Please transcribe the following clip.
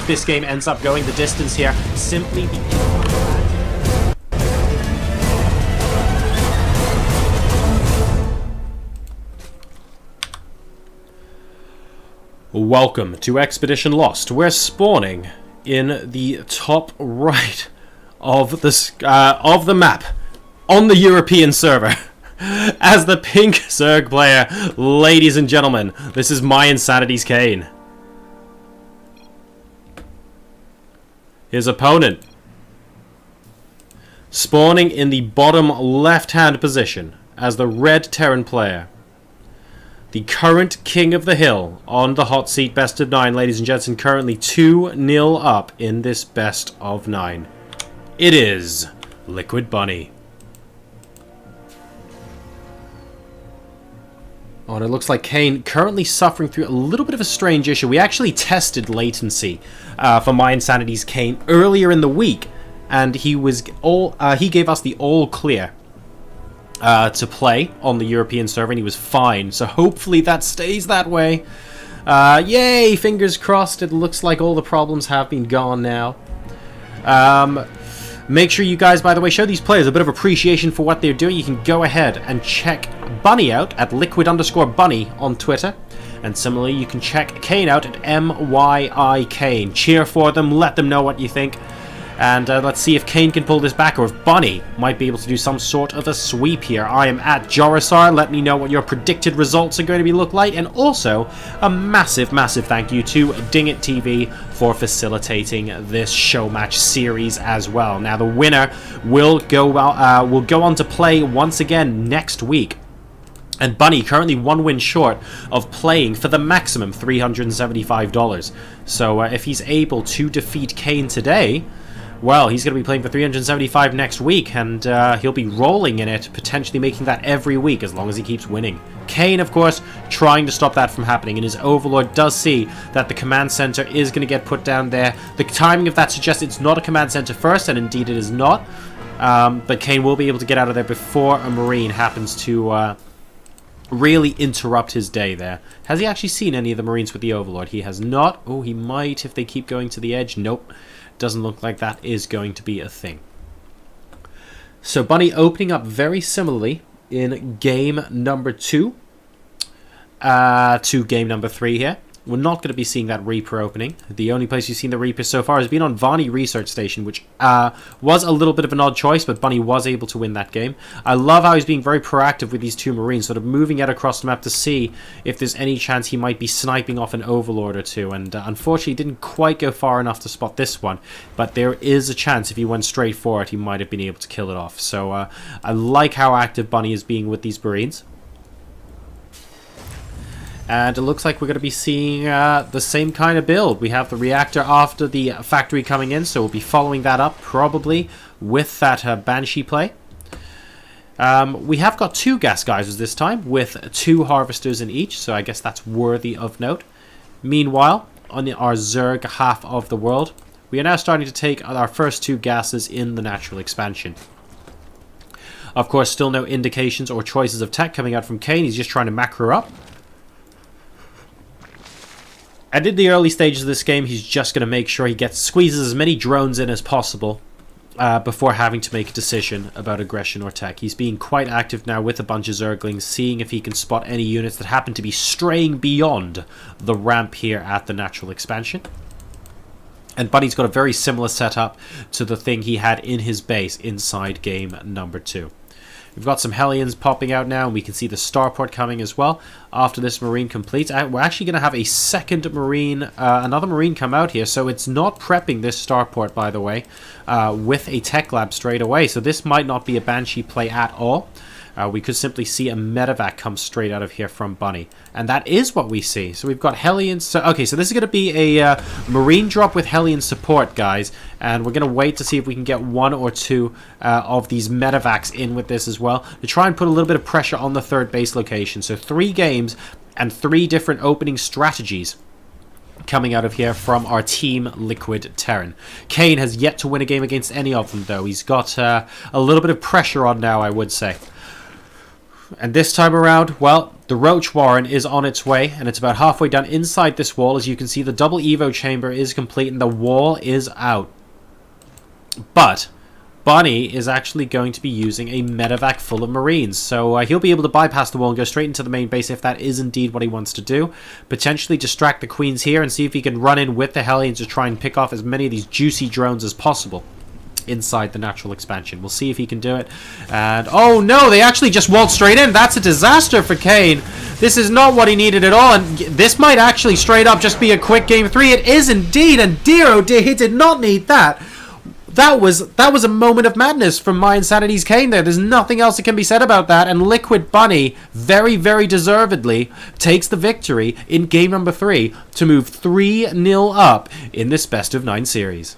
this game ends up going the distance here, simply because... Welcome to Expedition Lost. We're spawning in the top right of the map on the European server as the pink Zerg player. Ladies and gentlemen, this is mYinsanity's Kane. His opponent spawning in the bottom left-hand position as the red Terran player. The current king of the hill on the hot seat, best of 9, ladies and gents, and currently 2-0 up in this best of 9. It is Liquid Bunny. Oh, and it looks like Kane currently suffering through a little bit of a strange issue. We actually tested latency for mYinsanity's Kane earlier in the week, and he gave us the all clear to play on the European server, and he was fine. So hopefully that stays that way. Yay! Fingers crossed. It looks like all the problems have been gone now. Make sure you guys, by the way, show these players a bit of appreciation for what they're doing. You can go ahead and check Bunny out at liquid_bunny on Twitter. And similarly, you can check Kane out at myi.kane. Cheer for them. Let them know what you think. And let's see if Kane can pull this back, or if Bunny might be able to do some sort of a sweep here. I am at JoRoSaR. Let me know what your predicted results are going to be look like. And also, a massive, massive thank you to DingItTV for facilitating this show match series as well. Now, the winner will go on to play once again next week. And Bunny currently 1 win short of playing for the maximum $375. So if he's able to defeat Kane today, well, he's going to be playing for $375 next week, and he'll be rolling in it, potentially making that every week as long as he keeps winning. Kane, of course, trying to stop that from happening, and his Overlord does see that the command center is going to get put down there. The timing of that suggests it's not a command center first, and indeed it is not. But Kane will be able to get out of there before a Marine happens to really interrupt his day there. Has he actually seen any of the Marines with the Overlord? He has not. Oh, he might if they keep going to the edge. Nope. Doesn't look like that is going to be a thing. So Bunny opening up very similarly in game number 2 to game number 3 here. We're not going to be seeing that Reaper opening. The only place you've seen the Reaper so far has been on Vani Research Station, which was a little bit of an odd choice, but Bunny was able to win that game. I love how he's being very proactive with these two Marines, sort of moving out across the map to see if there's any chance he might be sniping off an Overlord or two, and unfortunately didn't quite go far enough to spot this one, but there is a chance if he went straight for it, he might have been able to kill it off. So I like how active Bunny is being with these Marines. And it looks like we're going to be seeing the same kind of build. We have the reactor after the factory coming in, so we'll be following that up probably with that Banshee play. We have got 2 gas geysers this time with 2 harvesters in each, so I guess that's worthy of note. Meanwhile, on our Zerg half of the world, we are now starting to take our first 2 gases in the natural expansion. Of course, still no indications or choices of tech coming out from Kane. He's just trying to macro up. And in the early stages of this game, he's just going to make sure he squeezes as many drones in as possible before having to make a decision about aggression or tech. He's being quite active now with a bunch of Zerglings, seeing if he can spot any units that happen to be straying beyond the ramp here at the natural expansion. And Bunny's got a very similar setup to the thing he had in his base inside game number 2. We've got some Hellions popping out now, and we can see the starport coming as well after this Marine completes. We're actually going to have a second Marine, another Marine come out here, so it's not prepping this starport, by the way, with a tech lab straight away. So this might not be a Banshee play at all. We could simply see a medevac come straight out of here from Bunny. And that is what we see. So we've got Hellions. So, okay, so this is going to be a Marine drop with Hellion support, guys. And we're going to wait to see if we can get 1 or 2 of these medevacs in with this as well, to try and put a little bit of pressure on the 3rd base location. So 3 games and 3 different opening strategies coming out of here from our team Liquid Terran. Kane has yet to win a game against any of them, though. He's got a little bit of pressure on now, I would say. And this time around, well, the Roach Warren is on its way, and it's about halfway done inside this wall. As you can see, the double Evo chamber is complete, and the wall is out. But Bunny is actually going to be using a medevac full of Marines, so he'll be able to bypass the wall and go straight into the main base if that is indeed what he wants to do. Potentially distract the Queens here and see if he can run in with the Hellions to try and pick off as many of these juicy drones as possible inside the natural expansion. We'll see if he can do it. And oh no, they actually just waltzed straight in. That's a disaster for Kane. This is not what he needed at all, and this might actually straight up just be a quick game 3. It is indeed, and dear oh dear, he did not need that. That was a moment of madness from mYinsanity's Kane there. There's nothing else that can be said about that, and Liquid Bunny, very, very deservedly, takes the victory in game number 3 to move 3-0 up in this best of 9 series.